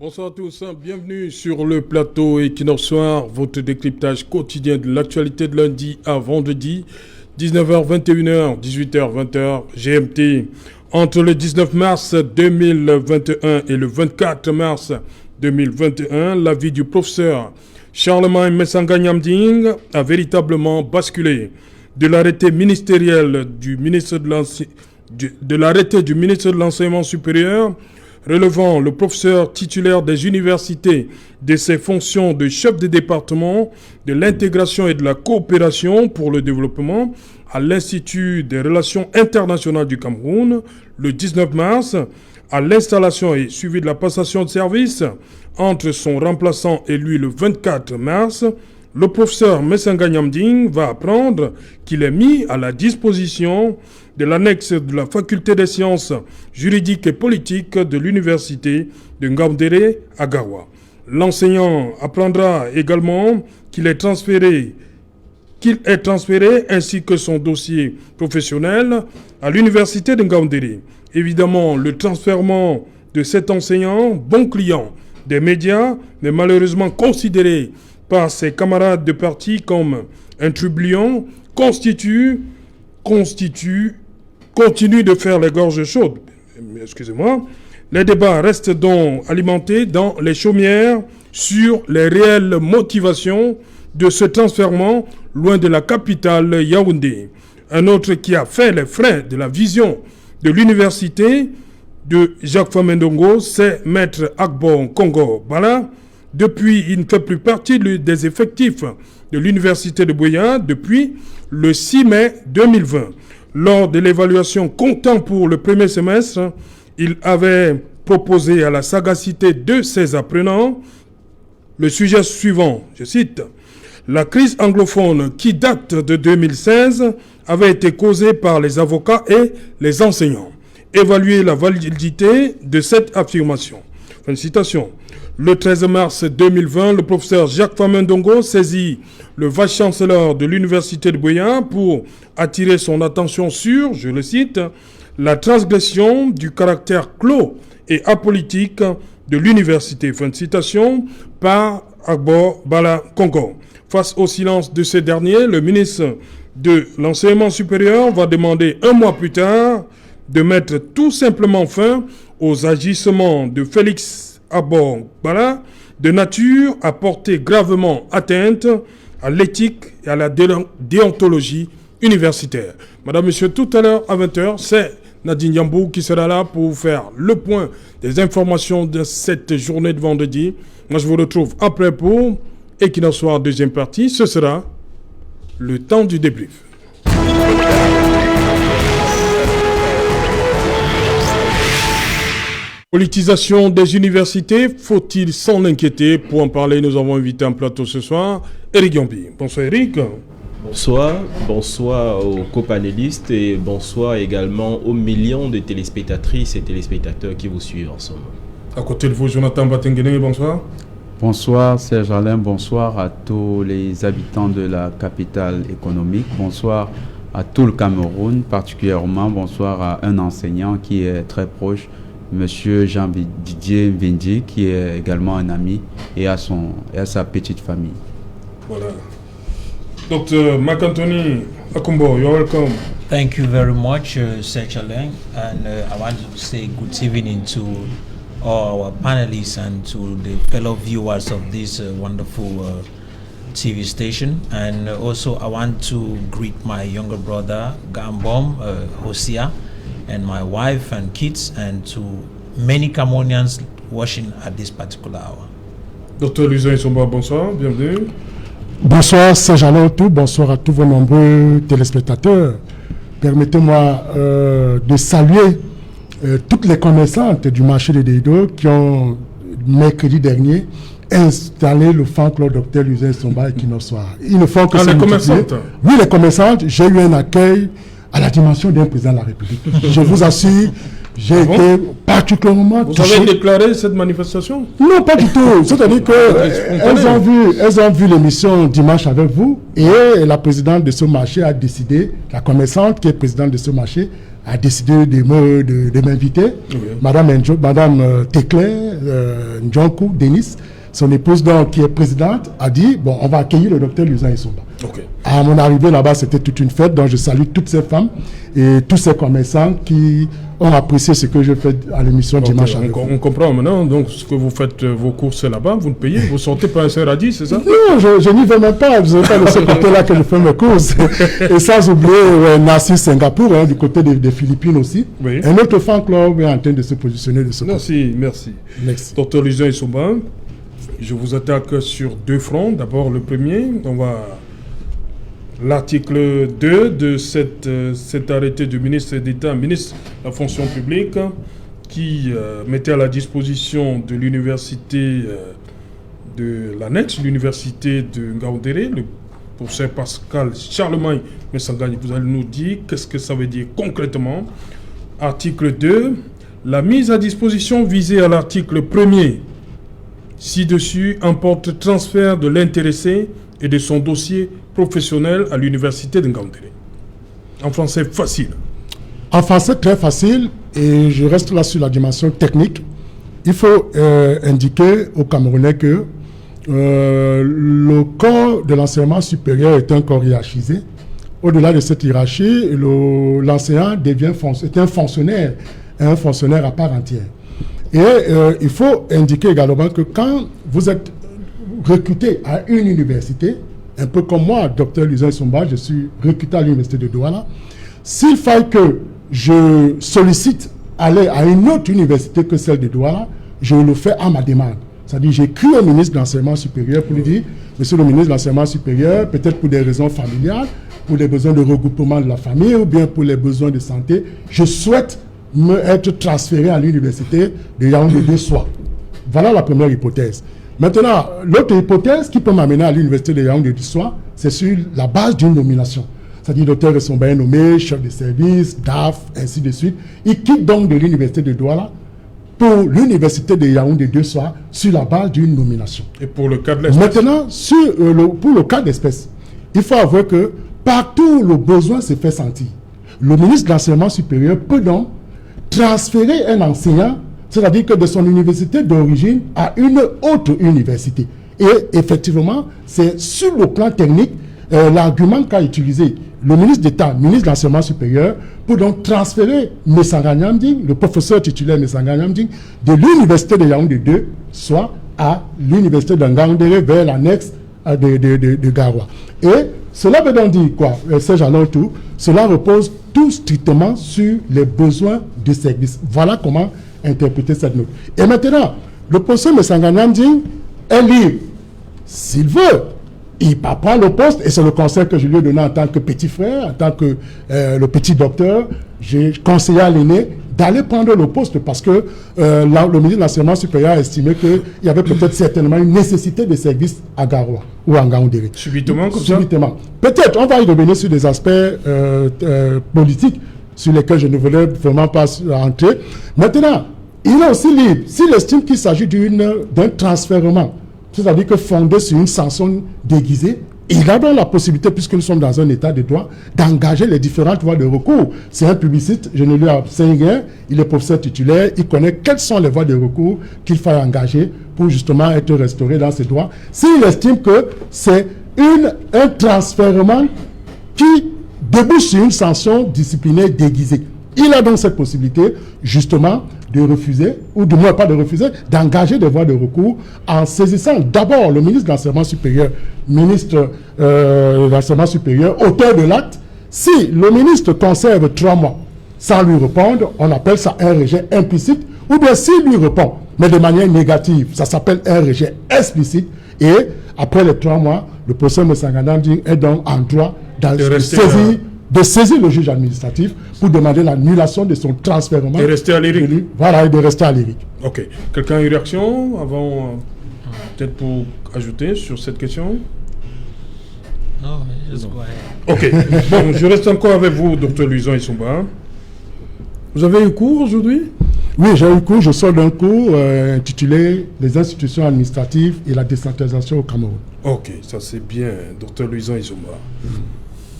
Bonsoir à tous, bienvenue sur le plateau Equinox Soir, votre décryptage quotidien de l'actualité de lundi à vendredi, 19h, 21h, 18h, 20h, GMT. Entre le 19 mars 2021 et le 24 mars 2021, la vie du professeur Charlemagne Messanga Nyamding a véritablement basculé. De l'arrêté ministériel du ministre de l'Enseignement supérieur relevant le professeur titulaire des universités de ses fonctions de chef de département de l'intégration et de la coopération pour le développement à l'Institut des relations internationales du Cameroun le 19 mars, à l'installation et suivi de la passation de service entre son remplaçant et lui le 24 mars, le professeur Messanga Nyamding va apprendre qu'il est mis à la disposition de l'annexe de la faculté des sciences juridiques et politiques de l'université de Ngaoundéré à Garoua. L'enseignant apprendra également qu'il est transféré ainsi que son dossier professionnel à l'université de Ngaoundéré. Évidemment, le transfèrement de cet enseignant, bon client des médias, mais malheureusement considéré par ses camarades de parti comme un trublion, continue de faire les gorges chaudes. Excusez-moi. Les débats restent donc alimentés dans les chaumières sur les réelles motivations de ce transfèrement loin de la capitale Yaoundé. Un autre qui a fait les frais de la vision de l'université de Jacques Famendongo, c'est Maître Agbo Congo Bala. Depuis, il ne fait plus partie des effectifs de l'université de Buea depuis le 6 mai 2020. Lors de l'évaluation comptant pour le premier semestre, il avait proposé à la sagacité de ses apprenants le sujet suivant, je cite, « La crise anglophone qui date de 2016 avait été causée par les avocats et les enseignants. Évaluer la validité de cette affirmation. » Fin de citation. Le 13 mars 2020, le professeur Jacques Famendongo saisit le vice-chancelleur de l'université de Buea pour attirer son attention sur, je le cite, la transgression du caractère clos et apolitique de l'université. Fin de citation par Agbo Bala Congo. Face au silence de ces derniers, le ministre de l'Enseignement supérieur va demander un mois plus tard de mettre tout simplement fin aux agissements de Félix Agbo Bala, de nature à porter gravement atteinte à l'éthique et à la déontologie universitaire. Madame, Monsieur, tout à l'heure à 20h, c'est Nadine Yambou qui sera là pour vous faire le point des informations de cette journée de vendredi. Moi, je vous retrouve après pour Equinox Soir, deuxième partie. Ce sera le temps du débrief. Politisation des universités, faut-il s'en inquiéter? Pour en parler, nous avons invité un plateau ce soir, Eric Yambi. Bonsoir Eric. Bonsoir aux copanélistes et bonsoir également aux millions de téléspectatrices et téléspectateurs qui vous suivent en ce moment. À côté de vous, Jonathan Batenguene, bonsoir. Bonsoir Serge Alain, bonsoir à tous les habitants de la capitale économique, bonsoir à tout le Cameroun, particulièrement bonsoir à un enseignant qui est très proche, Monsieur Jean-Didier Vindi, qui est également un ami, et à sa petite famille. Voilà. Dr. Marc-Anthony Akumbo, you're welcome. Thank you very much, Serge Alain, and I want to say good evening to all our panelists and to the fellow viewers of this wonderful TV station. And also I want to greet my younger brother, Gambom, Hosea, and my wife and kids, and to many Cameroonians watching at this particular hour. Dr. Luzon Isomba, bonsoir, bienvenue. Bonsoir Serge Alain, bonsoir à tous vos nombreux téléspectateurs. Permettez-moi de saluer toutes les commerçantes du marché de Deido qui ont, mercredi dernier, installé le fan club Dr. Luzon Isomba et qui nous soient. Ils ne font que les commerçantes? Oui, les commerçantes. J'ai eu un accueil à la dimension d'un président de la République. Je vous assure, j'ai été particulièrement touché. Vous avez déclaré cette manifestation? Non, pas du tout. C'est-à-dire qu'elles ont vu l'émission dimanche avec vous et la présidente de ce marché a décidé, la commerçante qui est présidente de ce marché, a décidé de m'inviter. Oui. Madame Tekle Ndjonkou Denis, son épouse donc, qui est présidente, a dit bon, on va accueillir le docteur Luisan Essomba. Ok. À mon arrivée là-bas, c'était toute une fête, donc je salue toutes ces femmes et tous ces commerçants qui ont apprécié ce que je fais à l'émission Dimanche avec vous. On comprend maintenant, donc ce que vous faites vos courses là-bas, vous ne payez, vous sortez pas un seul radis, c'est ça? Non, je n'y vais même pas, je ne vais pas de ce côté-là que je fais mes courses. Et sans oublier Nassi Singapour, du côté des Philippines aussi. Oui. Un autre fan club est en train de se positionner de ce côté. Merci. Merci. Docteur Luisan Essomba, je vous attaque sur deux fronts. D'abord, le premier, l'article 2 de cet arrêté du ministre d'État, ministre de la fonction publique, qui mettait à la disposition de l'université de l'ANEX, l'université de Ngaoundéré, le professeur Pascal Charlemagne Messangani. Vous allez nous dire qu'est-ce que ça veut dire concrètement. Article 2, la mise à disposition visée à l'article 1er ci-dessus importe transfert de l'intéressé et de son dossier professionnel à l'université de Ngaoundéré. En français facile. En français très facile, et je reste là sur la dimension technique. Il faut indiquer aux Camerounais que le corps de l'enseignement supérieur est un corps hiérarchisé. Au-delà de cette hiérarchie, l'enseignant est un fonctionnaire à part entière. Et il faut indiquer également que quand vous êtes recruté à une université, un peu comme moi, Dr Luisan Essomba, je suis recruté à l'université de Douala, s'il faille que je sollicite aller à une autre université que celle de Douala, je le fais à ma demande. C'est-à-dire, j'écris au ministre de l'Enseignement supérieur pour lui dire, monsieur le ministre de l'Enseignement supérieur, peut-être pour des raisons familiales, pour les besoins de regroupement de la famille ou bien pour les besoins de santé, je souhaite être transféré à l'université de Yaoundé de Soie. Voilà la première hypothèse. Maintenant, l'autre hypothèse qui peut m'amener à l'université de Yaoundé de Soie, c'est sur la base d'une nomination. C'est-à-dire, le docteur Essomba est nommé chef de service, DAF, ainsi de suite. Il quitte donc de l'université de Douala pour l'université de Yaoundé de Soie sur la base d'une nomination. Et pour le cas de l'espèce? Maintenant, pour le cas d'espèce, il faut avouer que partout où le besoin se fait sentir, le ministre de l'Enseignement supérieur peut donc transférer un enseignant, c'est-à-dire que de son université d'origine à une autre université. Et effectivement, c'est sur le plan technique l'argument qu'a utilisé le ministre d'État, ministre de l'Enseignement supérieur, pour donc transférer Messanga Nyamding, le professeur titulaire Messanga Nyamding, de l'université de Yaoundé 2, soit à l'université de Ngaoundéré vers l'annexe de Garoua. Et cela veut donc dire quoi, Serge Alontou? Cela repose tout strictement sur les besoins du service. Voilà comment interpréter cette note. Et maintenant, le professeur Messanga Nyamding est libre. S'il veut, il peut prendre le poste, et c'est le conseil que je lui ai donné en tant que petit frère, en tant que le petit docteur, j'ai conseillé à l'aîné d'aller prendre le poste parce que le ministre de l'Enseignement supérieur a estimé qu'il y avait peut-être certainement une nécessité de service à Garoua ou à Ngaoundéré. Subitement, comme ça? Subitement. Peut-être, on va y revenir sur des aspects politiques sur lesquels je ne voulais vraiment pas entrer. Maintenant, il est aussi libre, s'il estime qu'il s'agit d'un transfèrement, c'est-à-dire que fondé sur une sanction déguisée, il a donc la possibilité, puisque nous sommes dans un état de droit, d'engager les différentes voies de recours. C'est un publiciste, je ne lui enseigne rien, il est professeur titulaire, il connaît quelles sont les voies de recours qu'il faut engager pour justement être restauré dans ses droits. S'il estime que c'est un transfèrement qui débouche sur une sanction disciplinaire déguisée, il a donc cette possibilité, justement, de refuser, ou du moins pas de refuser, d'engager des voies de recours en saisissant d'abord le ministre de l'Enseignement supérieur, auteur de l'acte. Si le ministre conserve 3 mois sans lui répondre, on appelle ça un rejet implicite, ou bien s'il lui répond, mais de manière négative, ça s'appelle un rejet explicite, et après les 3 mois, le procès Messanga Nyamding est donc en droit de saisir le juge administratif pour demander l'annulation de son transfèrement. Et rester à l'IRIC. Voilà, et de rester à l'IRIC. Ok. Quelqu'un a une réaction avant, peut-être pour ajouter sur cette question? Non, just go ahead. Ok. Bon, je reste encore avec vous, Dr Luisan Essomba. Vous avez eu cours aujourd'hui? Oui, j'ai eu cours. Je sors d'un cours intitulé « Les institutions administratives et la décentralisation au Cameroun ». Ok, ça c'est bien, Dr Luisan Essomba.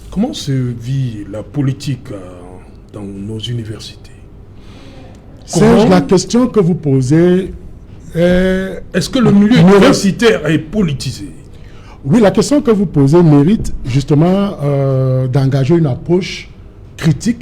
Comment se vit la politique dans nos universités. Serge, la question que vous posez est-ce que le milieu universitaire est politisé? Oui, la question que vous posez mérite justement d'engager une approche critique,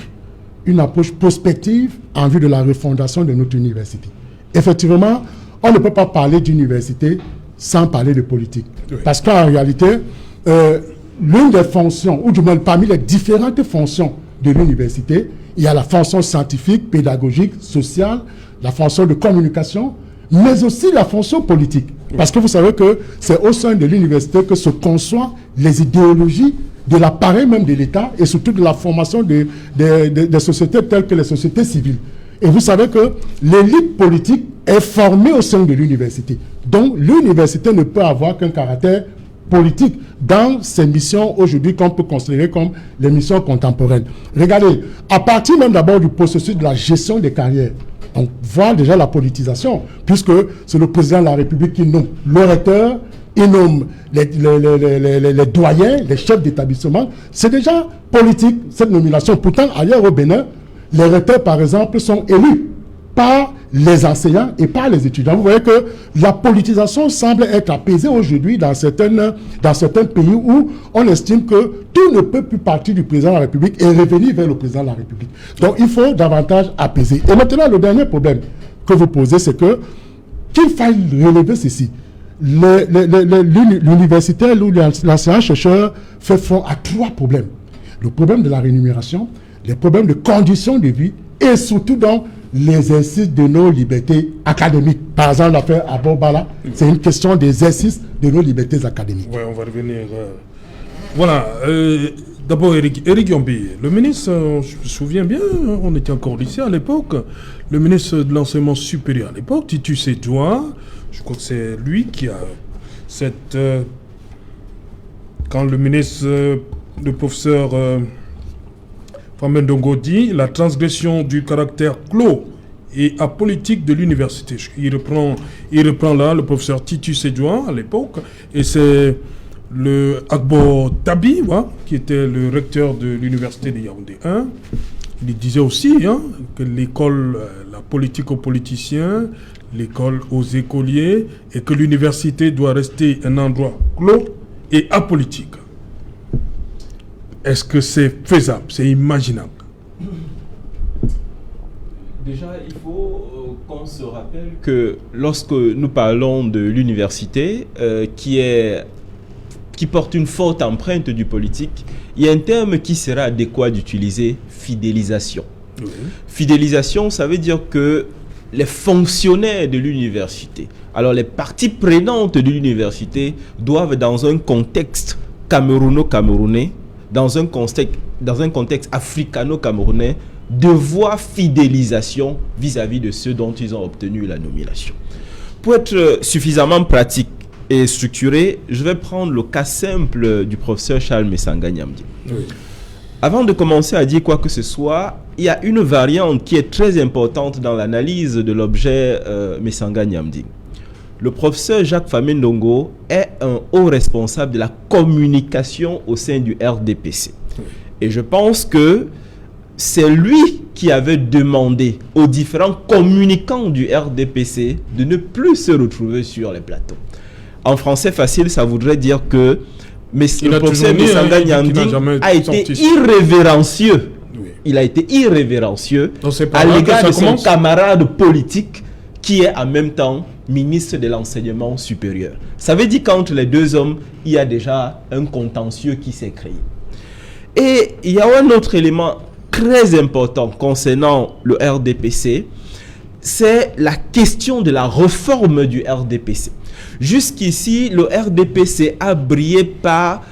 une approche prospective en vue de la refondation de notre université. Effectivement, on ne peut pas parler d'université sans parler de politique. Oui. Parce qu'en réalité, l'une des fonctions, ou du moins parmi les différentes fonctions de l'université, il y a la fonction scientifique, pédagogique, sociale, la fonction de communication, mais aussi la fonction politique. Parce que vous savez que c'est au sein de l'université que se conçoivent les idéologies de l'appareil même de l'État et surtout de la formation des sociétés telles que les sociétés civiles. Et vous savez que l'élite politique est formée au sein de l'université. Donc l'université ne peut avoir qu'un caractère politique dans ses missions aujourd'hui qu'on peut considérer comme les missions contemporaines. Regardez, à partir même d'abord du processus de la gestion des carrières, on voit déjà la politisation, puisque c'est le président de la République qui nomme le recteur, il nomme les doyens, les chefs d'établissement. C'est déjà politique, cette nomination. Pourtant, ailleurs au Bénin, les recteurs, par exemple, sont élus par les enseignants et par les étudiants. Vous voyez que la politisation semble être apaisée aujourd'hui dans certains pays où on estime que tout ne peut plus partir du président de la République et revenir vers le président de la République. Donc il faut davantage apaiser. Et maintenant, le dernier problème que vous posez, c'est que qu'il faille relever ceci. L'universitaire ou l'enseignant-chercheur fait front à 3 problèmes. Le problème de la rémunération, les problèmes de conditions de vie et surtout dans l'exercice de nos libertés académiques. Par exemple, l'affaire Abobala, c'est une question d'exercice de nos libertés académiques. Oui, on va revenir. Voilà. D'abord, Eric Yombi, le ministre, je me souviens bien, on était encore lycée à l'époque, le ministre de l'enseignement supérieur à l'époque, Titus Sedjoua, je crois que c'est lui qui a cette... quand le ministre, le professeur... Famendongo dit la transgression du caractère clos et apolitique de l'université. Il reprend là le professeur Titus Sedjoua à l'époque, et c'est le Agbo Tabi, qui était le recteur de l'université de Yaoundé 1. Il disait aussi que l'école, la politique aux politiciens, l'école aux écoliers, et que l'université doit rester un endroit clos et apolitique. Est-ce que c'est faisable, c'est imaginable? Déjà, il faut qu'on se rappelle que lorsque nous parlons de l'université, qui porte une forte empreinte du politique, il y a un terme qui sera adéquat d'utiliser, fidélisation. Oui. Fidélisation, ça veut dire que les fonctionnaires de l'université, alors les parties prenantes de l'université doivent dans un contexte camerouno-camerounais, dans un contexte africano-camerounais, devoir fidélisation vis-à-vis de ceux dont ils ont obtenu la nomination. Pour être suffisamment pratique et structuré, je vais prendre le cas simple du professeur Charles Mesanga Nyamdi. Oui. Avant de commencer à dire quoi que ce soit, il y a une variante qui est très importante dans l'analyse de l'objet Mesanga Nyamdi. Le professeur Jacques Famendongo est un haut responsable de la communication au sein du RDPC. Et je pense que c'est lui qui avait demandé aux différents communicants du RDPC de ne plus se retrouver sur les plateaux. En français facile, ça voudrait dire que le professeur Mesanga Nyamdi a été irrévérencieux. Oui. Il a été irrévérencieux à l'égard de son camarade politique qui est en même temps ministre de l'enseignement supérieur. Ça veut dire qu'entre les deux hommes, il y a déjà un contentieux qui s'est créé. Et il y a un autre élément très important concernant le RDPC, c'est la question de la réforme du RDPC. Jusqu'ici, le RDPC a brillé par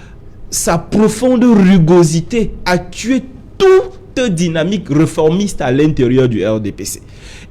sa profonde rugosité à tuer toute dynamique réformiste à l'intérieur du RDPC.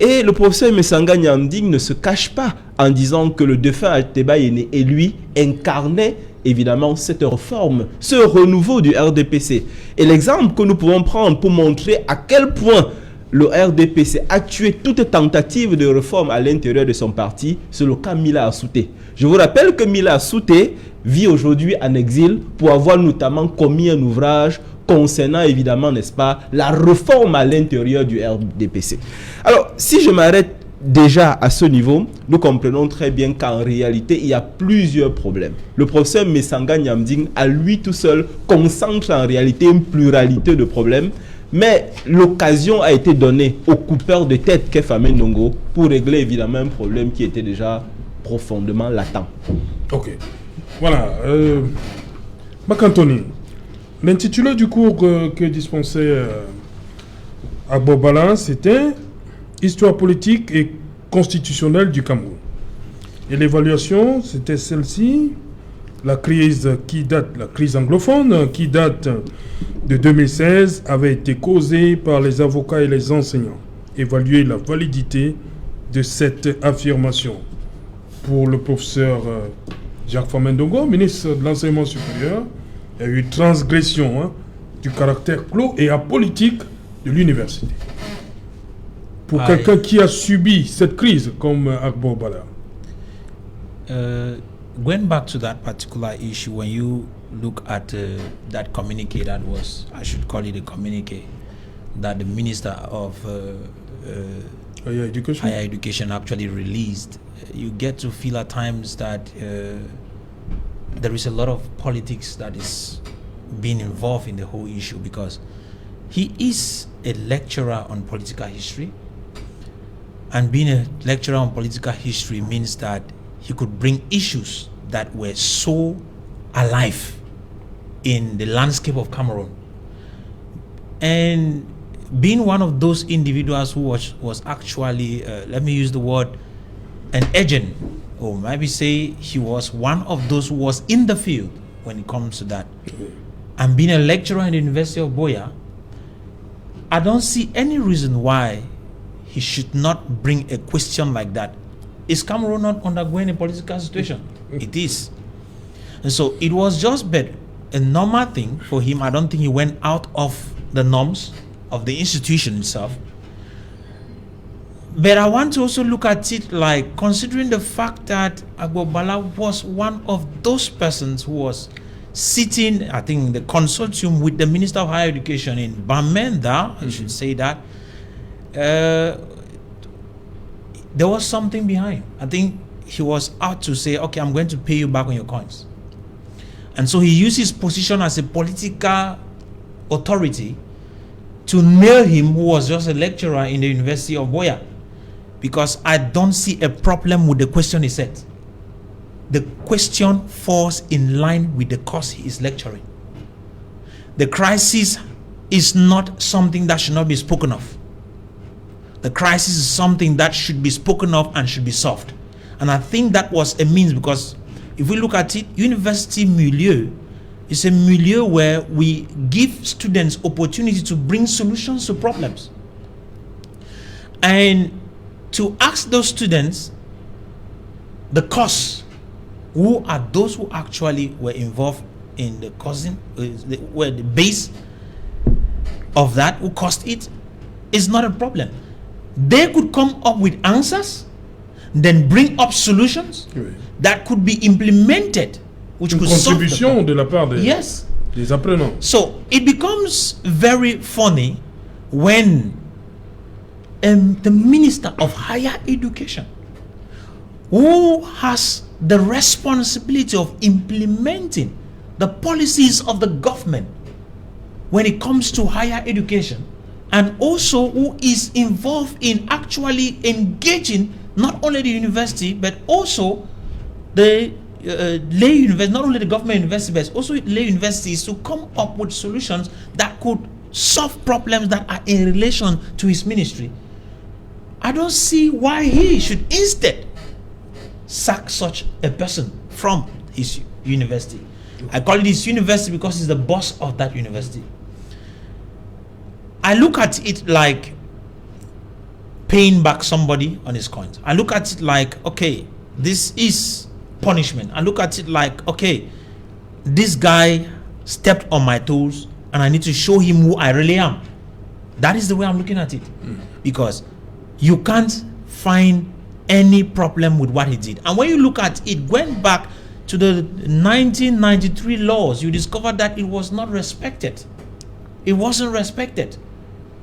Et le professeur Mesanga Nyamdi ne se cache pas en disant que le défunt Alteba Yéné et lui incarnaient évidemment cette réforme, ce renouveau du RDPC. Et l'exemple que nous pouvons prendre pour montrer à quel point le RDPC a tué toute tentative de réforme à l'intérieur de son parti, c'est le cas Mila Assouté. Je vous rappelle que Mila Assouté vit aujourd'hui en exil pour avoir notamment commis un ouvrage concernant évidemment, n'est-ce pas, la réforme à l'intérieur du RDPC. Alors, si je m'arrête déjà à ce niveau, nous comprenons très bien qu'en réalité, il y a plusieurs problèmes. Le professeur Messanga Nyamding, à lui tout seul, concentre en réalité une pluralité de problèmes, mais l'occasion a été donnée au coupeur de tête qu'est Famé Ndongo pour régler évidemment un problème qui était déjà profondément latent. Ok. Voilà. Macantoni, l'intitulé du cours que dispensait Agbo Bala, c'était Histoire politique et constitutionnelle du Cameroun. Et l'évaluation, c'était celle-ci, la crise anglophone, qui date de 2016, avait été causée par les avocats et les enseignants. Évaluer la validité de cette affirmation. Pour le professeur Jacques Famé Ndongo, ministre de l'Enseignement supérieur, il y a eu transgression du caractère clos et apolitique de l'université. Pour quelqu'un qui a subi cette crise comme Agbo Bala. Going back to that particular issue, when you look at that communique that was, I should call it a communique, that the Minister of Higher Education actually released, you get to feel at times that there is a lot of politics that is being involved in the whole issue, because he is a lecturer on political history, and being a lecturer on political history means that he could bring issues that were so alive in the landscape of Cameroon. And being one of those individuals who was actually, let me use the word, an agent, or maybe say he was one of those who was in the field when it comes to that. And being a lecturer in the University of Buea, I don't see any reason why he should not bring a question like that. Is Cameroon not undergoing a political situation? It is. And so it was just a normal thing for him. I don't think he went out of the norms of the institution itself. But I want to also look at it like, considering the fact that Agbo Bala was one of those persons who was sitting, I think, in the consortium with the Minister of Higher Education in Bamenda, I should say that, there was something behind. I think he was out to say, okay, I'm going to pay you back on your coins. And so he used his position as a political authority to nail him, who was just a lecturer in the University of Buea. Because I don't see a problem with the question he said. The question falls in line with the course he is lecturing. The crisis is not something that should not be spoken of. The crisis is something that should be spoken of and should be solved. And I think that was a means, because if we look at it, university milieu is a milieu where we give students opportunity to bring solutions to problems. And to ask those students the cause, who are those who actually were involved in the causing, were the base of that, who caused it, is not a problem. They could come up with answers, then bring up solutions that could be implemented, which could solve the problem. De la part des, yes. Des apprenants. So it becomes very funny when the Minister of Higher Education, who has the responsibility of implementing the policies of the government when it comes to higher education, and also who is involved in actually engaging not only the university but also the lay university, not only the government university but also lay universities, to come up with solutions that could solve problems that are in relation to his ministry. I don't see why he should instead sack such a person from his university. I call it his university because he's the boss of that university. I look at it like paying back somebody on his coins. I look at it like, okay, this is punishment. I look at it like, okay, this guy stepped on my toes and I need to show him who I really am. That is the way I'm looking at it. Because you can't find any problem with what he did. And when you look at it, going back to the 1993 laws, you discover that it was not respected. it wasn't respected.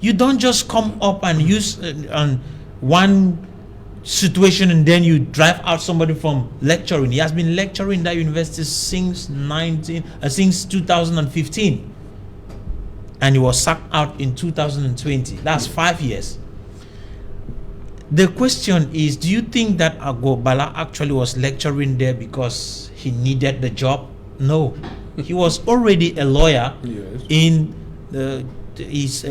You don't just come up and use on one situation and then you drive out somebody from lecturing. He has been lecturing that university since 2015, and he was sacked out in 2020. That's 5 years. The question is, do you think that Ago Bala actually was lecturing there because he needed the job? No. He was already a lawyer. Yes. In he's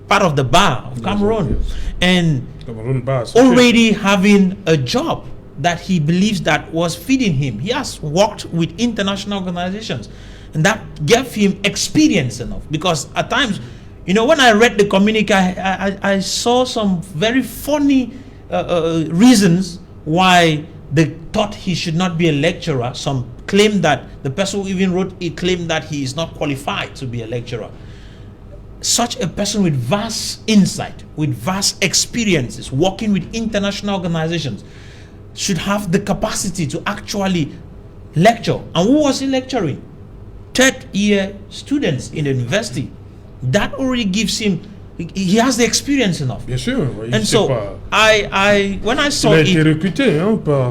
part of the bar of Cameroon. Yes. And Cameroon bar, already having a job that he believes that was feeding him. He has worked with international organizations, and that gave him experience enough. Because at times, when I read the communique, I saw some very funny reasons why they thought he should not be a lecturer. Some claim that the person who even wrote it claimed that he is not qualified to be a lecturer. Such a person with vast insight, with vast experiences, working with international organizations, should have the capacity to actually lecture. And who was he lecturing? Third-year students in the university. That already gives him, he has the experience enough. Bien sûr. And so, when I saw il a it, été recruté,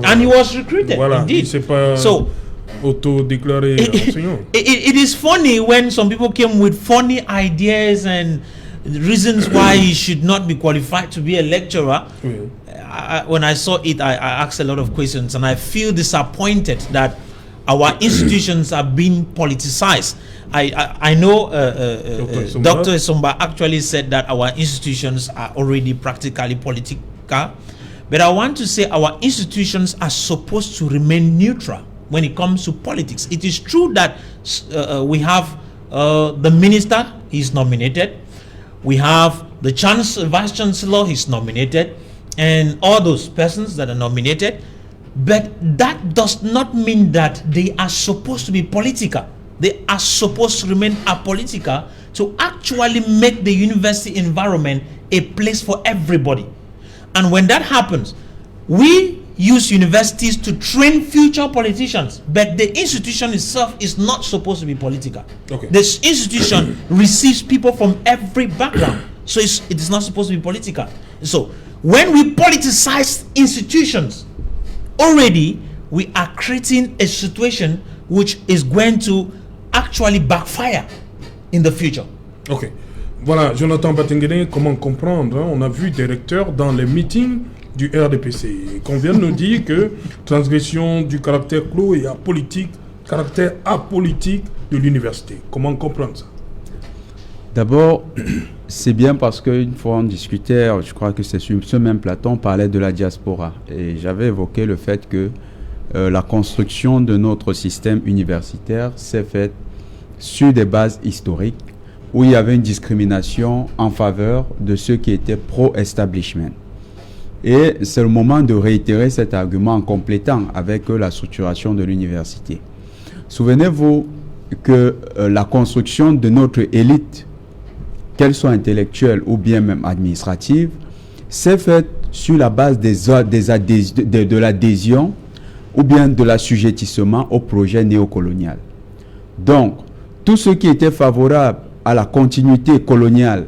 and he was recruited, voilà, indeed. il s'est pas So, auto-déclaré enseignant. it is funny when some people came with funny ideas and reasons why he should not be qualified to be a lecturer. Oui. When I saw it, I asked a lot of questions, and I feel disappointed that our institutions are being politicized. I know Dr. Esomba actually said that our institutions are already practically political, but I want to say our institutions are supposed to remain neutral when it comes to politics. It is true that we have the minister, he's nominated. We have the vice chancellor, he's nominated, and all those persons that are nominated. But that does not mean that they are supposed to be political. They are supposed to remain apolitical to actually make the university environment a place for everybody. And when that happens, we use universities to train future politicians, but the institution itself is not supposed to be political. Okay. This institution receives people from every background, so it is not supposed to be political. So when we politicize institutions, already we are creating a situation which is going to actually backfire in the future. Ok. Voilà, Jonathan Batengene, comment comprendre, on a vu des recteurs dans les meetings du RDPC, qu'on vient de nous dire que transgression du caractère clos et caractère apolitique de l'université. Comment comprendre ça? D'abord, c'est bien parce qu'une fois on discutait, je crois que c'est sur ce même plateau, on parlait de la diaspora. Et j'avais évoqué le fait que la construction de notre système universitaire s'est faite sur des bases historiques où il y avait une discrimination en faveur de ceux qui étaient pro-establishment. Et c'est le moment de réitérer cet argument en complétant avec la structuration de l'université. Souvenez-vous que la construction de notre élite, qu'elle soit intellectuelle ou bien même administrative, s'est faite sur la base de l'adhésion ou bien de l'assujettissement au projet néocolonial. Donc, tous ceux qui étaient favorables à la continuité coloniale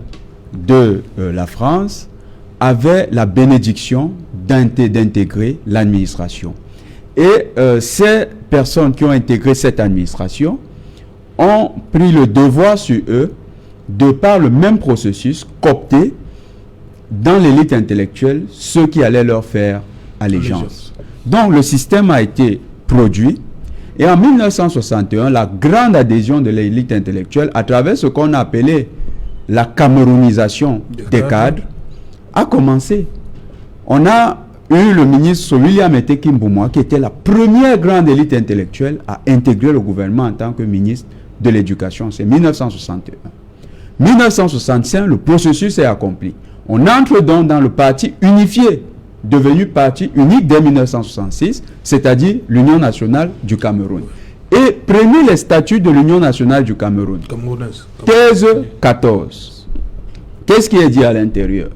de la France avaient la bénédiction d'intégrer l'administration. Et ces personnes qui ont intégré cette administration ont pris le devoir sur eux de par le même processus coopter dans l'élite intellectuelle ceux qui allaient leur faire allégeance. Donc le système a été produit et en 1961, la grande adhésion de l'élite intellectuelle à travers ce qu'on a appelé la camerounisation des cadres a commencé. On a eu le ministre William Eteke Mboumoua qui était la première grande élite intellectuelle à intégrer le gouvernement en tant que ministre de l'éducation. C'est 1961. 1965, le processus est accompli. On entre donc dans le parti unifié, devenu parti unique dès 1966, c'est-à-dire l'Union nationale du Cameroun. Et prenez les statuts de l'Union nationale du Cameroun. Thèse 14. Qu'est-ce qui est dit à l'intérieur?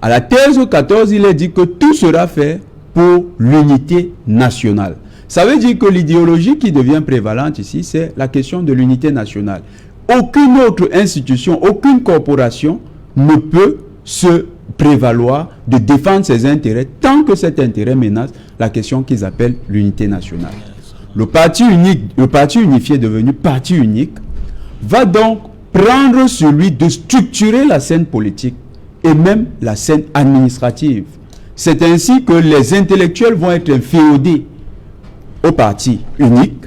À la thèse 14, il est dit que tout sera fait pour l'unité nationale. Ça veut dire que l'idéologie qui devient prévalente ici, c'est la question de l'unité nationale. aucune autre institution, aucune corporation ne peut se prévaloir de défendre ses intérêts tant que cet intérêt menace la question qu'ils appellent l'unité nationale. Le parti unifié devenu parti unique va donc prendre sur lui de structurer la scène politique et même la scène administrative. C'est ainsi que les intellectuels vont être inféodés au parti unique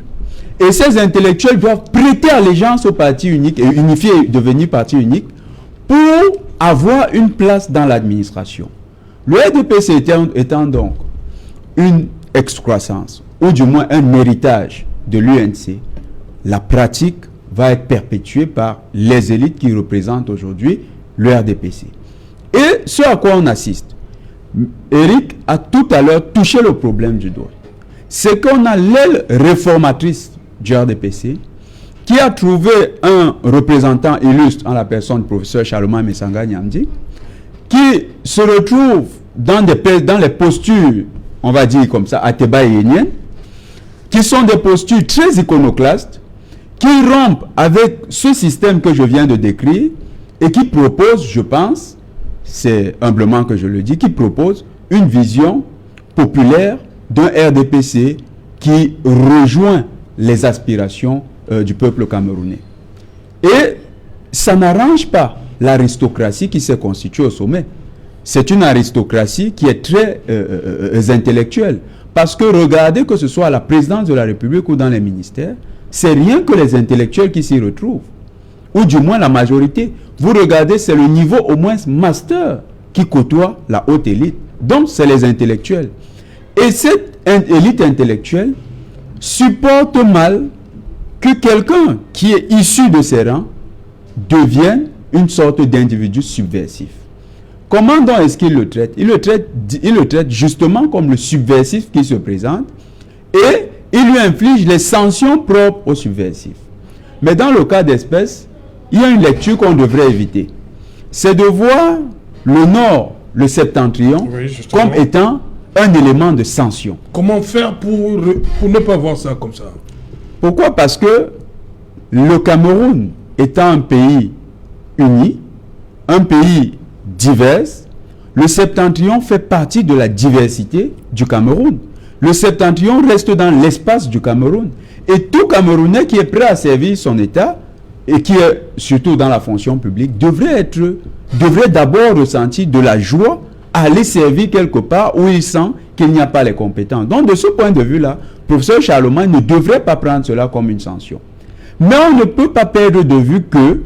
et ces intellectuels doivent prêter allégeance au parti unique et unifié devenir parti unique pour avoir une place dans l'administration. Le RDPC étant donc une excroissance ou du moins un héritage de l'UNC, la pratique va être perpétuée par les élites qui représentent aujourd'hui le RDPC. Et ce à quoi on assiste, Eric a tout à l'heure touché le problème du doigt. C'est qu'on a l'aile réformatrice du RDPC qui a trouvé un représentant illustre en la personne du professeur Charlemagne Messanga Nyamdi, qui se retrouve dans les postures, on va dire comme ça, athébaïniennes, qui sont des postures très iconoclastes, qui rompent avec ce système que je viens de décrire et qui proposent, je pense, c'est humblement que je le dis, qui propose une vision populaire d'un RDPC qui rejoint les aspirations du peuple camerounais. Et ça n'arrange pas l'aristocratie qui s'est constituée au sommet. C'est une aristocratie qui est très intellectuelle. Parce que regardez que ce soit à la présidence de la République ou dans les ministères, c'est rien que les intellectuels qui s'y retrouvent. Ou du moins la majorité. Vous regardez, c'est le niveau au moins master qui côtoie la haute élite. Donc, c'est les intellectuels. Et cette élite intellectuelle supporte mal que quelqu'un qui est issu de ces rangs devienne une sorte d'individu subversif. Comment donc est-ce qu'il le traite? Il le traite justement comme le subversif qui se présente et il lui inflige les sanctions propres aux subversifs. Mais dans le cas d'espèce, il y a une lecture qu'on devrait éviter. C'est de voir le Nord, le Septentrion, comme étant un élément de sanction. Comment faire pour ne pas voir ça comme ça? Pourquoi? Parce que le Cameroun étant un pays uni, un pays divers, le Septentrion fait partie de la diversité du Cameroun. Le Septentrion reste dans l'espace du Cameroun. Et tout Camerounais qui est prêt à servir son État et qui est surtout dans la fonction publique devrait d'abord ressentir de la joie à aller servir quelque part où il sent qu'il n'y a pas les compétences. Donc de ce point de vue-là, le professeur Charlemagne ne devrait pas prendre cela comme une sanction. Mais on ne peut pas perdre de vue que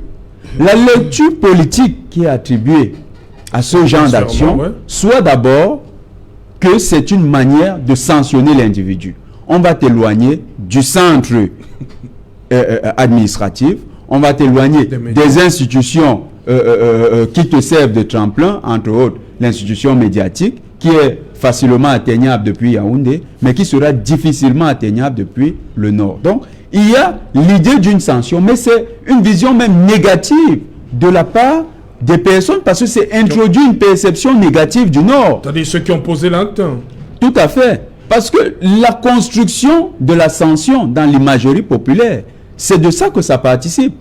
la lecture politique qui est attribuée à ce genre d'action soit d'abord que c'est une manière de sanctionner l'individu. On va t'éloigner du centre administratif, on va t'éloigner des institutions qui te servent de tremplin, entre autres l'institution médiatique, qui est facilement atteignable depuis Yaoundé, mais qui sera difficilement atteignable depuis le Nord. Donc, il y a l'idée d'une sanction, mais c'est une vision même négative de la part des personnes, parce que c'est introduit une perception négative du Nord. C'est-à-dire ceux qui ont posé l'acte. Tout à fait. Parce que la construction de la sanction dans l'imagerie populaire, c'est de ça que ça participe.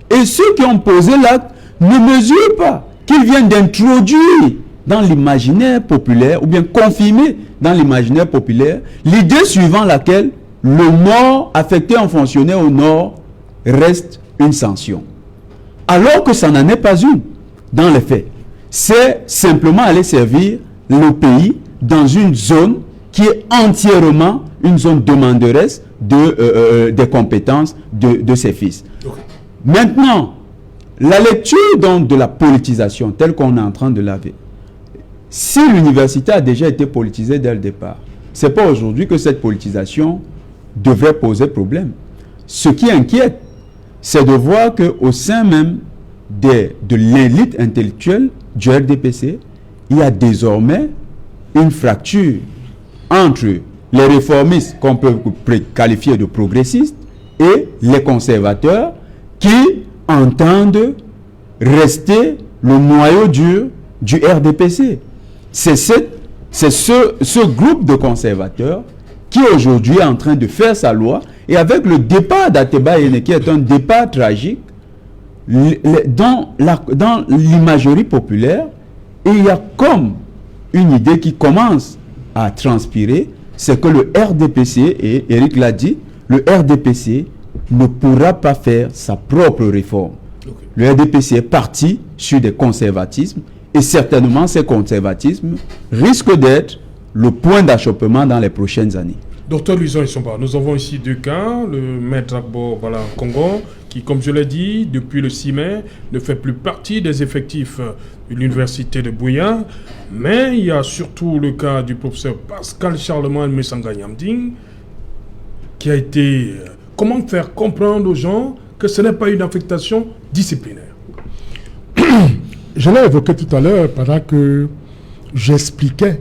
Et ceux qui ont posé l'acte ne mesurent pas qu'ils viennent d'introduire dans l'imaginaire populaire, ou bien confirmer dans l'imaginaire populaire, l'idée suivant laquelle le Nord, affecté en fonctionnaire au Nord, reste une sanction. Alors que ça n'en est pas une, dans les faits. C'est simplement aller servir le pays dans une zone qui est entièrement une zone demanderesse des compétences de ses fils. Okay. Maintenant, la lecture donc de la politisation, telle qu'on est en train de laver, si l'université a déjà été politisée dès le départ, ce n'est pas aujourd'hui que cette politisation devrait poser problème. Ce qui inquiète, c'est de voir qu'au sein même de l'élite intellectuelle du RDPC, il y a désormais une fracture entre les réformistes qu'on peut qualifier de progressistes et les conservateurs qui entendent rester le noyau dur du RDPC. C'est ce groupe de conservateurs qui aujourd'hui est en train de faire sa loi, et avec le départ d'Ateba Yene, qui est un départ tragique, dans l'imagerie populaire, il y a comme une idée qui commence à transpirer, c'est que le RDPC, et Eric l'a dit, le RDPC ne pourra pas faire sa propre réforme. Okay. Le RDPC est parti sur des conservatismes, et certainement ces conservatismes risquent d'être le point d'achoppement dans les prochaines années. Docteur Louison Isomba, nous avons ici deux cas, le maître Agbo Bala Congo, qui, comme je l'ai dit, depuis le 6 mai, ne fait plus partie des effectifs de l'université de Buea, mais il y a surtout le cas du professeur Pascal Charlemagne Messanga Nyamding, qui a été... Comment faire comprendre aux gens que ce n'est pas une affectation disciplinaire? Je l'ai évoqué tout à l'heure pendant que j'expliquais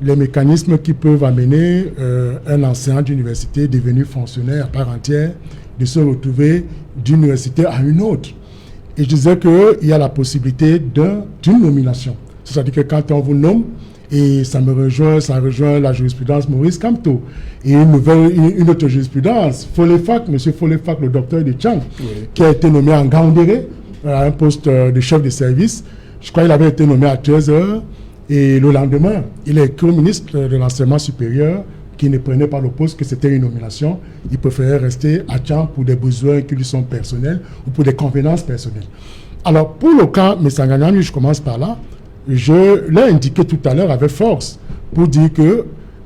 les mécanismes qui peuvent amener un enseignant d'université devenu fonctionnaire à part entière de se retrouver d'une université à une autre. Et je disais qu'il y a la possibilité d'une nomination. C'est-à-dire que quand on vous nomme, et ça rejoint la jurisprudence Maurice Kamto, et une autre jurisprudence, Folefac, M. Folefac, le docteur de Tchang, oui, qui a été nommé en Gaoundéré, à un poste de chef de service. Je crois qu'il avait été nommé à 13h. Et le lendemain, il a écrit au ministre de l'enseignement supérieur qui ne prenait pas le poste, que c'était une nomination. Il préférait rester à Tchang pour des besoins qui lui sont personnels ou pour des convenances personnelles. Alors, pour le cas Messanga Nyamding, je commence par là. Je l'ai indiqué tout à l'heure avec force pour dire que,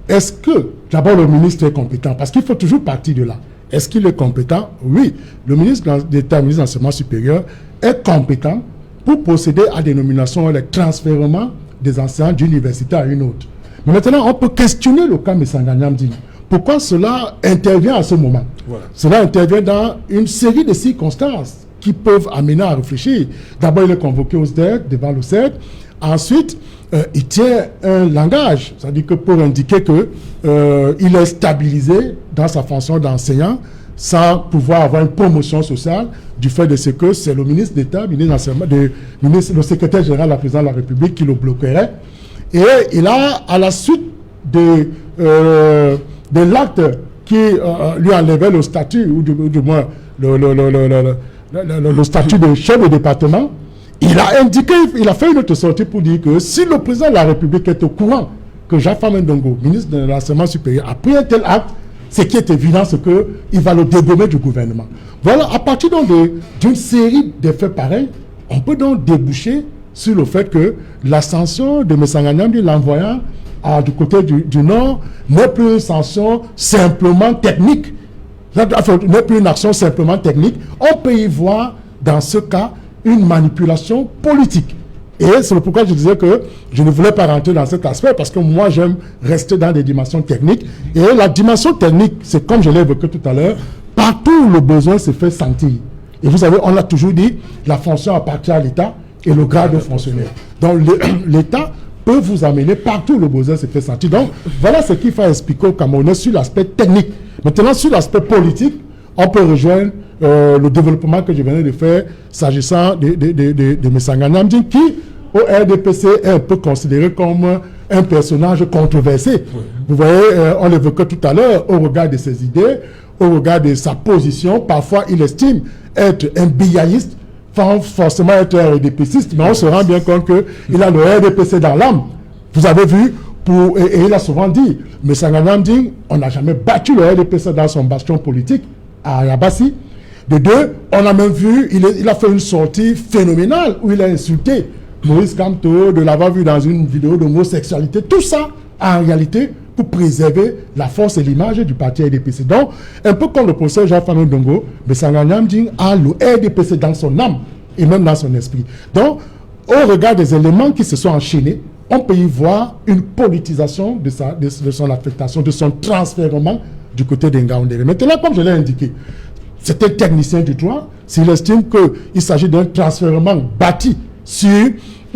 est-ce que, d'abord, le ministre est compétent? Parce qu'il faut toujours partir de là. Est-ce qu'il est compétent? Oui. Le ministre d'État, le ministre de l'enseignement supérieur, est compétent pour procéder à des nominations et des transfèrements des enseignants d'université à une autre. Mais maintenant, on peut questionner le cas Messanga Nyamding. Pourquoi cela intervient à ce moment? Voilà. Cela intervient dans une série de circonstances qui peuvent amener à réfléchir. D'abord, il est convoqué au SDEC, devant le SDEC. Ensuite, il tient un langage, c'est-à-dire que pour indiquer qu'il est stabilisé dans sa fonction d'enseignant sans pouvoir avoir une promotion sociale du fait de ce que c'est le ministre d'État, le secrétaire général de la présidence de la République qui le bloquerait. Et il a, à la suite de l'acte qui lui enlevait le statut, ou du moins le statut de chef de département, il a indiqué, il a fait une autre sortie pour dire que si le président de la République est au courant que Jaffa Mendongo, ministre de l'enseignement supérieur, a pris un tel acte, ce qui est évident, c'est qu'il va le dégommer du gouvernement. Voilà, à partir d'une série de faits pareils, on peut donc déboucher sur le fait que l'ascension de Messanga Nyamding, l'envoyant du côté du Nord, n'est plus une sanction simplement technique, n'est plus une action simplement technique. On peut y voir, dans ce cas, une manipulation politique. Et c'est pourquoi je disais que je ne voulais pas rentrer dans cet aspect, parce que moi, j'aime rester dans des dimensions techniques. Et la dimension technique, c'est comme je l'ai évoqué tout à l'heure, partout où le besoin se fait sentir. Et vous savez, on l'a toujours dit, la fonction appartient à l'État et le grade de fonctionnaire. Donc l'État peut vous amener partout où le besoin se fait sentir. Donc voilà ce qu'il faut expliquer aux Camerounais sur l'aspect technique. Maintenant, sur l'aspect politique, on peut rejoindre le développement que je venais de faire s'agissant de Messanga Nyamding, qui, au RDPC, est un peu considéré comme un personnage controversé. Oui. Vous voyez, on l'évoquait tout à l'heure, au regard de ses idées, au regard de sa position. Parfois, il estime être un biaïste, sans forcément être un RDPCiste, mais on se rend bien compte qu'il a le RDPC dans l'âme. Vous avez vu, et il a souvent dit, Messanga Nyamding, on n'a jamais battu le RDPC dans son bastion politique à Yabassi. De deux, on a même vu, il a fait une sortie phénoménale où il a insulté Maurice Kamto, de l'avoir vu dans une vidéo d'homosexualité. Tout ça, en réalité, pour préserver la force et l'image du parti RDPC. Donc, un peu comme le professeur Jaffa Mendongo, Messanga Nyamding a le RDPC dans son âme et même dans son esprit. Donc, au regard des éléments qui se sont enchaînés, on peut y voir une politisation de son affectation, de son transfèrement du côté d'Ngaoundéré. Maintenant, comme je l'ai indiqué, c'est un technicien du droit. S'il estime qu'il s'agit d'un transfèrement bâti sur,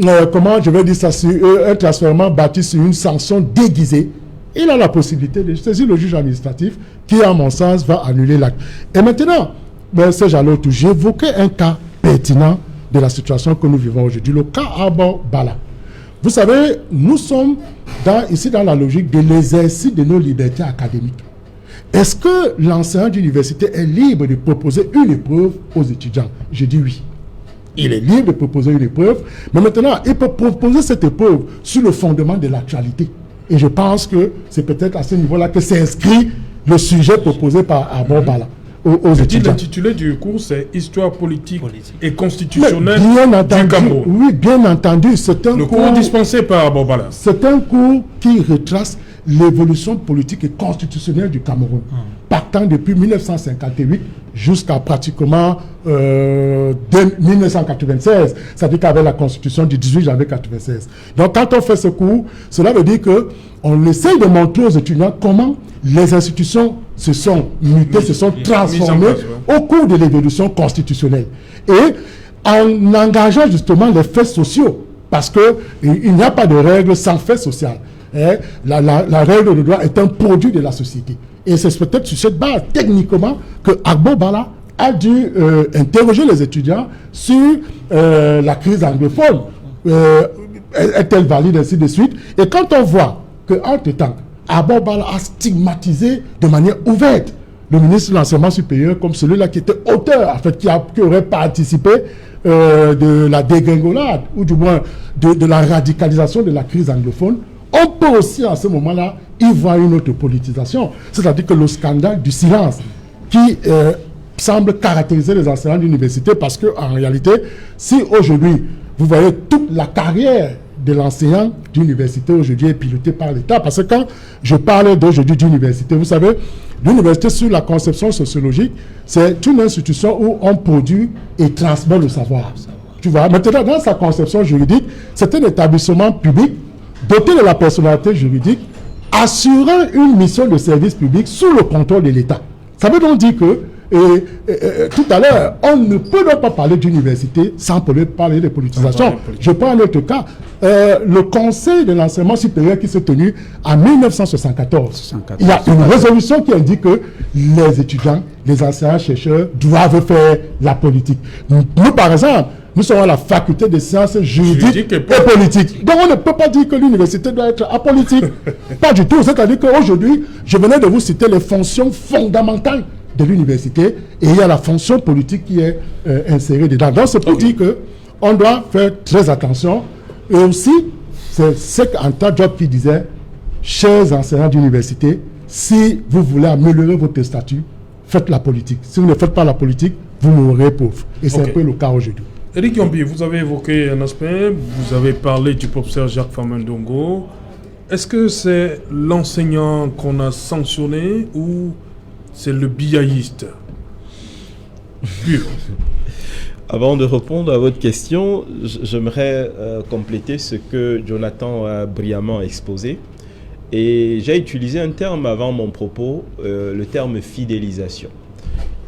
un transfèrement bâti sur une sanction déguisée, il a la possibilité de saisir le juge administratif qui, à mon sens, va annuler l'acte. Et maintenant, j'évoquais un cas pertinent de la situation que nous vivons aujourd'hui, le cas Agbo Bala. Vous savez, nous sommes ici dans la logique de l'exercice de nos libertés académiques. Est-ce que l'enseignant d'université est libre de proposer une épreuve aux étudiants? Je dis oui. Il est libre de proposer une épreuve, mais maintenant, il peut proposer cette épreuve sur le fondement de l'actualité. Et je pense que c'est peut-être à ce niveau-là que s'inscrit le sujet proposé par Abou Bala aux étudiants. L'intitulé du cours, c'est Histoire politique et constitutionnelle bien du entendu, Cameroun. oui, bien entendu, c'est un cours dispensé par Abou Bala. C'est un cours qui retrace l'évolution politique et constitutionnelle du Cameroun, partant depuis 1958 jusqu'à pratiquement 1996, c'est-à-dire qu'avec la constitution du 18 janvier 1996. Donc quand on fait ce cours, cela veut dire qu'on essaye de montrer aux étudiants comment les institutions se sont mutées, se sont transformées au cours de l'évolution constitutionnelle. Et en engageant justement les faits sociaux, parce qu'il n'y a pas de règle sans fait social. La règle de droit est un produit de la société. Et c'est peut-être sur cette base, techniquement, que Abou Bala a dû interroger les étudiants sur la crise anglophone. Est-elle valide, ainsi de suite. Et quand on voit qu'entre-temps, Abou Bala a stigmatisé de manière ouverte le ministre de l'Enseignement supérieur comme celui-là qui était auteur, en fait, qui aurait participé de la dégringolade, ou du moins de la radicalisation de la crise anglophone, on peut aussi, à ce moment-là, y voir une autre politisation. C'est-à-dire que le scandale du silence qui semble caractériser les enseignants d'université, parce qu'en réalité, si aujourd'hui, vous voyez toute la carrière de l'enseignant d'université aujourd'hui est pilotée par l'État, parce que quand je parle d'aujourd'hui d'université, vous savez, l'université sur la conception sociologique, c'est une institution où on produit et transmet le savoir. Tu vois, maintenant, dans sa conception juridique, c'est un établissement public doté de la personnalité juridique, assurant une mission de service public sous le contrôle de l'État. Ça veut donc dire que, tout à l'heure, on ne peut donc pas parler d'université sans parler de politisation. Je prends un autre cas. Le Conseil de l'enseignement supérieur qui s'est tenu en 1974. Il y a une résolution qui indique que les étudiants, les enseignants-chercheurs doivent faire la politique. Nous, par exemple, nous sommes à la faculté des sciences juridiques et politiques. Donc on ne peut pas dire que l'université doit être apolitique. Pas du tout. C'est-à-dire qu'aujourd'hui, je venais de vous citer les fonctions fondamentales de l'université, et il y a la fonction politique qui est insérée dedans. Donc c'est pour dire qu'on doit faire très attention. Et aussi, c'est ce qu'Anta Diop qui disait, chers enseignants d'université, si vous voulez améliorer votre statut, faites la politique. Si vous ne faites pas la politique, vous mourrez pauvre. Et c'est un peu le cas aujourd'hui. Éric Yombi, vous avez évoqué un aspect, vous avez parlé du professeur Jacques Famendongo. Est-ce que c'est l'enseignant qu'on a sanctionné ou c'est le biaïste pur? Avant de répondre à votre question, j'aimerais compléter ce que Jonathan a brillamment exposé. Et j'ai utilisé un terme avant mon propos, le terme fidélisation.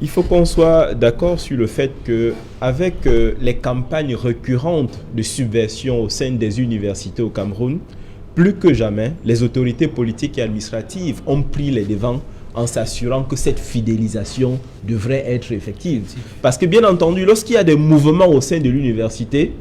Il faut qu'on soit d'accord sur le fait qu'avec les campagnes récurrentes de subversion au sein des universités au Cameroun, plus que jamais, les autorités politiques et administratives ont pris les devants en s'assurant que cette fidélisation devrait être effective. Parce que bien entendu, lorsqu'il y a des mouvements au sein de l'université,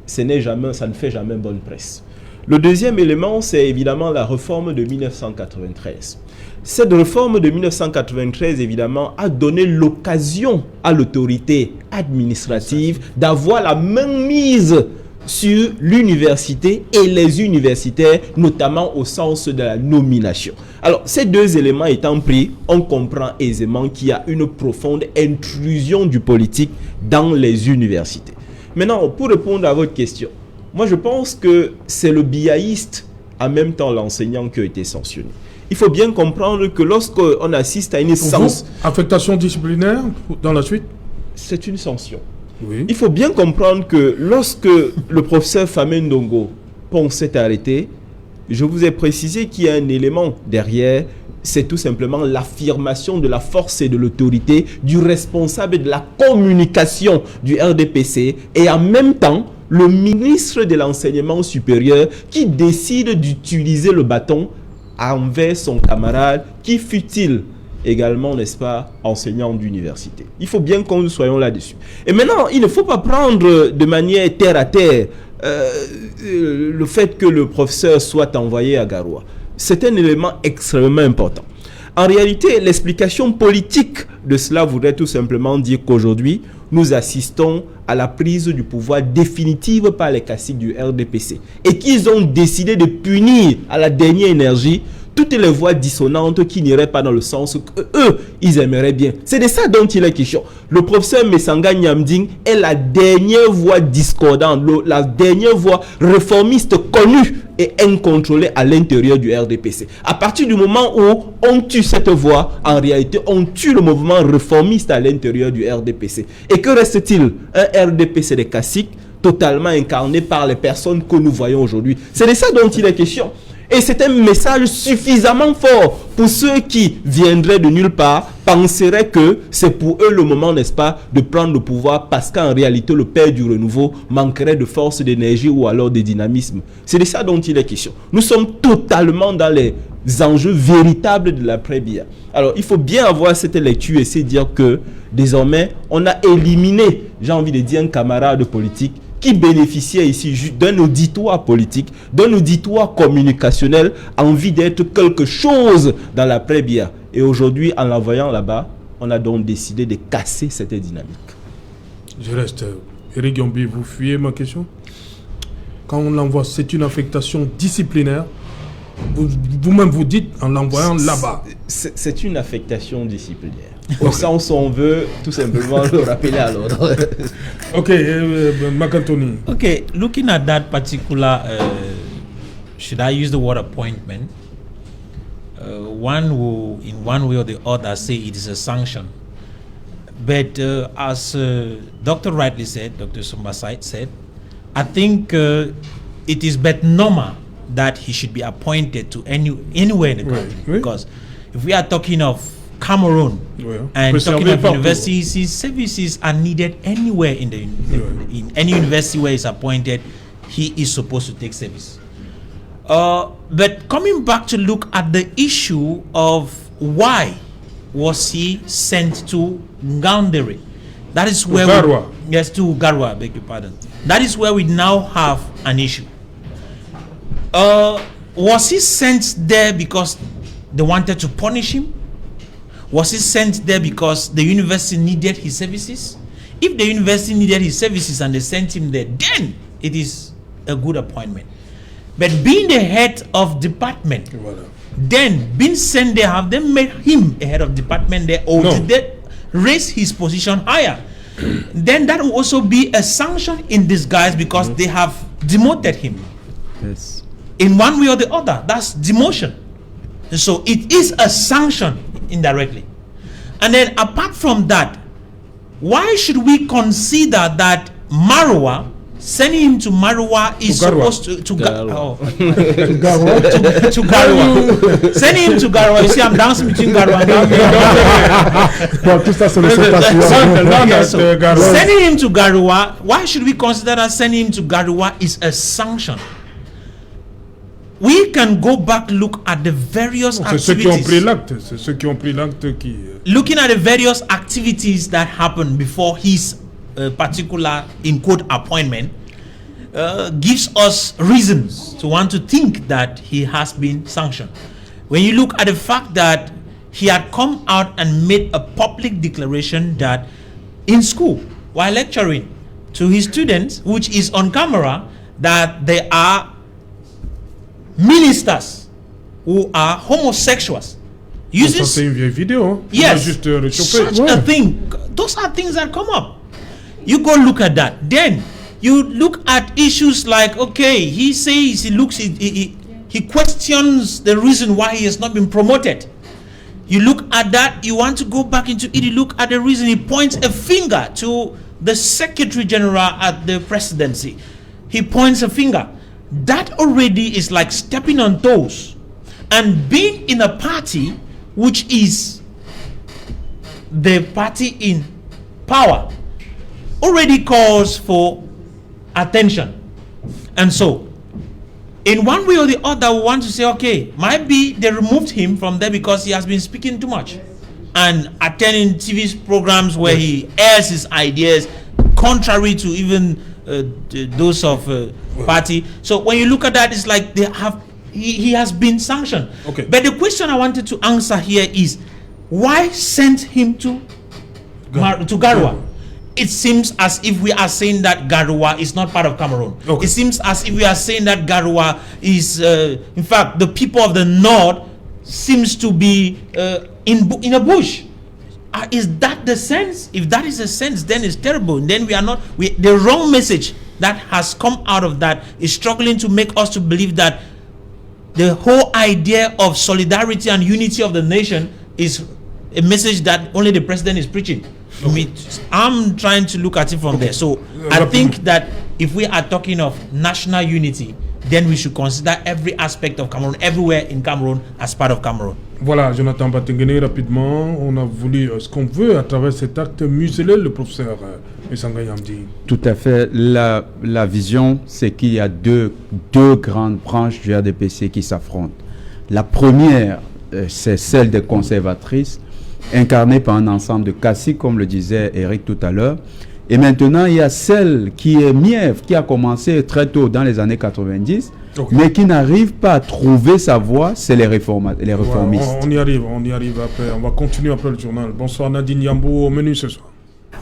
ça ne fait jamais bonne presse. Le deuxième élément, c'est évidemment la réforme de 1993. Cette réforme de 1993, évidemment, a donné l'occasion à l'autorité administrative d'avoir la mainmise sur l'université et les universitaires, notamment au sens de la nomination. Alors, ces deux éléments étant pris, on comprend aisément qu'il y a une profonde intrusion du politique dans les universités. Maintenant, pour répondre à votre question, moi je pense que c'est le biaïste, en même temps l'enseignant, qui a été sanctionné. Il faut bien comprendre que lorsqu'on assiste à une sanction... Affectation disciplinaire dans la suite? C'est une sanction. Oui. Il faut bien comprendre que lorsque le professeur Famendongo s'est arrêté, je vous ai précisé qu'il y a un élément derrière, c'est tout simplement l'affirmation de la force et de l'autorité du responsable de la communication du RDPC et en même temps le ministre de l'enseignement supérieur qui décide d'utiliser le bâton envers son camarade qui fut-il également, n'est-ce pas, enseignant d'université. Il faut bien que nous soyons là-dessus. Et maintenant, il ne faut pas prendre de manière terre à terre le fait que le professeur soit envoyé à Garoua. C'est un élément extrêmement important. En réalité, l'explication politique de cela voudrait tout simplement dire qu'aujourd'hui, nous assistons à la prise du pouvoir définitive par les caciques du RDPC et qu'ils ont décidé de punir à la dernière énergie toutes les voix dissonantes qui n'iraient pas dans le sens qu'eux, ils aimeraient bien. C'est de ça dont il est question. Le professeur Messanga Nyamding est la dernière voix discordante, la dernière voix réformiste connue et incontrôlée à l'intérieur du RDPC. À partir du moment où on tue cette voix, en réalité, on tue le mouvement réformiste à l'intérieur du RDPC. Et que reste-t-il? Un RDPC des caciques totalement incarné par les personnes que nous voyons aujourd'hui. C'est de ça dont il est question. Et c'est un message suffisamment fort pour ceux qui viendraient de nulle part, penseraient que c'est pour eux le moment, n'est-ce pas, de prendre le pouvoir parce qu'en réalité, le père du renouveau manquerait de force, d'énergie ou alors de dynamisme. C'est de ça dont il est question. Nous sommes totalement dans les enjeux véritables de l'après-Biya. Alors, il faut bien avoir cette lecture et se dire que désormais, on a éliminé, j'ai envie de dire, un camarade politique qui bénéficiait ici d'un auditoire politique, d'un auditoire communicationnel, envie d'être quelque chose dans l'après-Biya. Et aujourd'hui, en l'envoyant là-bas, on a donc décidé de casser cette dynamique. Je reste. Eric Yombi, vous fuyez ma question? Quand on l'envoie, c'est une affectation disciplinaire. Vous-même vous dites en l'envoyant là-bas. C'est une affectation disciplinaire. Au sens où on veut tout simplement le rappeler à l'ordre. Ok, Macantoni. Okay, looking at that particular, should I use the word appointment? One will, in one way or the other, say it is a sanction. But as Dr. rightly said, Dr. Sumbasait said, I think it is but normal that he should be appointed to anywhere in the country. Oui. Because if we are talking of Cameroon and talking of universities, his services are needed anywhere in in any university where he's appointed, he is supposed to take service. But coming back to look at the issue of why was he sent to Ngaoundéré, that is where to Garwa, beg your pardon. That is where we now have an issue. Was he sent there because they wanted to punish him? Was he sent there because the university needed his services? If the university needed his services and they sent him there, then it is a good appointment. But being the head of department, then being sent there, have they made him a head of department there, or did they raise his position higher? Then that will also be a sanction in disguise because they have demoted him. Yes. In one way or the other, that's demotion. And so it is a sanction indirectly. And then apart from that, why should we consider that Marwa, sending him to Marwa is supposed to Garwa. Sending him to Garwa. You see, I'm dancing between Garwa and Garwa. Sending him to Garwa, why should we consider that sending him to Garwa is a sanction? We can go back, look at the various activities. C'est ceux qui ont pris l'acte. C'est ceux qui ont pris l'acte qui. Looking at the various activities that happened before his particular, in quote, appointment, gives us reasons to want to think that he has been sanctioned. When you look at the fact that he had come out and made a public declaration that in school, while lecturing to his students, which is on camera, that there are ministers who are homosexuals. C'est une vieille vidéo. Yes, such a thing. Those are things that come up. You go look at that. Then you look at issues like, okay, he says he questions the reason why he has not been promoted. You look at that, you want to go back into it, you look at the reason, he points a finger to the Secretary General at the presidency. He points a finger. That already is like stepping on toes. And being in a party which is the party in power already calls for attention. And so, in one way or the other, we want to say, okay, might be they removed him from there because he has been speaking too much and attending TV programs where he airs his ideas contrary to even those of party. So when you look at that, it's like they have he has been sanctioned. Okay. But the question question I wanted to answer here is, why send him to Garoua? It seems as if we are saying that Garoua is not part of Cameroon. Okay. It seems as if we are saying that Garoua is, in fact, the people of the north seems to be in a bush. Is that the sense? If that is the sense, then it's terrible. Then we are not. The wrong message that has come out of that is struggling to make us to believe that the whole idea of solidarity and unity of the nation is a message that only the president is preaching. I'm trying to look at it from there. So I think that if we are talking of national unity, then we should consider every aspect of Cameroon, everywhere in Cameroon, as part of Cameroon. Voilà, Jonathan Batengene, rapidement, on a voulu ce qu'on veut à travers cet acte muselé, le professeur Essanga Yamdi. Tout à fait. La vision, c'est qu'il y a deux grandes branches du RDPC qui s'affrontent. La première, c'est celle des conservatrices, incarnée par un ensemble de caciques, comme le disait Eric tout à l'heure. Et maintenant, il y a celle qui est mièvre, qui a commencé très tôt dans les années 90, okay, mais qui n'arrive pas à trouver sa voie, c'est les réformistes. Ouais, on y arrive après. On va continuer après le journal. Bonsoir Nadine Yambou, au menu ce soir.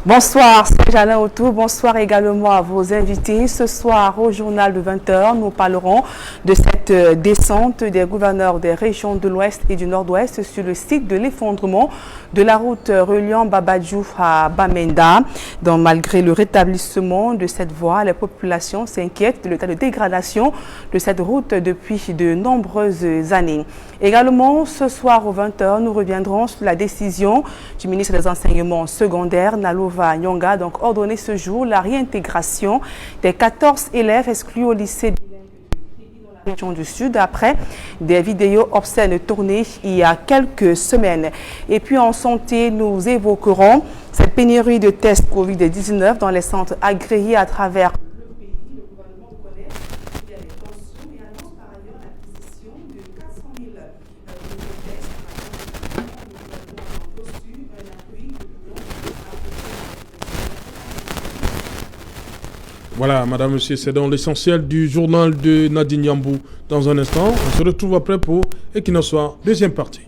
Bonsoir, c'est Jeanne Autou. Bonsoir également à vos invités. Ce soir, au journal de 20h, nous parlerons de cette descente des gouverneurs des régions de l'Ouest et du Nord-Ouest sur le site de l'effondrement de la route reliant Babadjou à Bamenda. Donc, malgré le rétablissement de cette voie, les populations s'inquiètent de l'état de dégradation de cette route depuis de nombreuses années. Également, ce soir, aux 20h, nous reviendrons sur la décision du ministre des Enseignements secondaires, Nalova Nyonga, donc ordonné ce jour la réintégration des 14 élèves exclus au lycée de la région du Sud après des vidéos obscènes tournées il y a quelques semaines. Et puis en santé, nous évoquerons cette pénurie de tests Covid-19 dans les centres agréés à travers le pays. Le gouvernement connaît qu'il y a des tensions et annonce par ailleurs l'acquisition de 400 000 tests. Nous avons reçu un appui de Voilà, madame, monsieur, c'est donc l'essentiel du journal de Nadine Yambou. Dans un instant, on se retrouve après pour Equinox Soir, deuxième partie.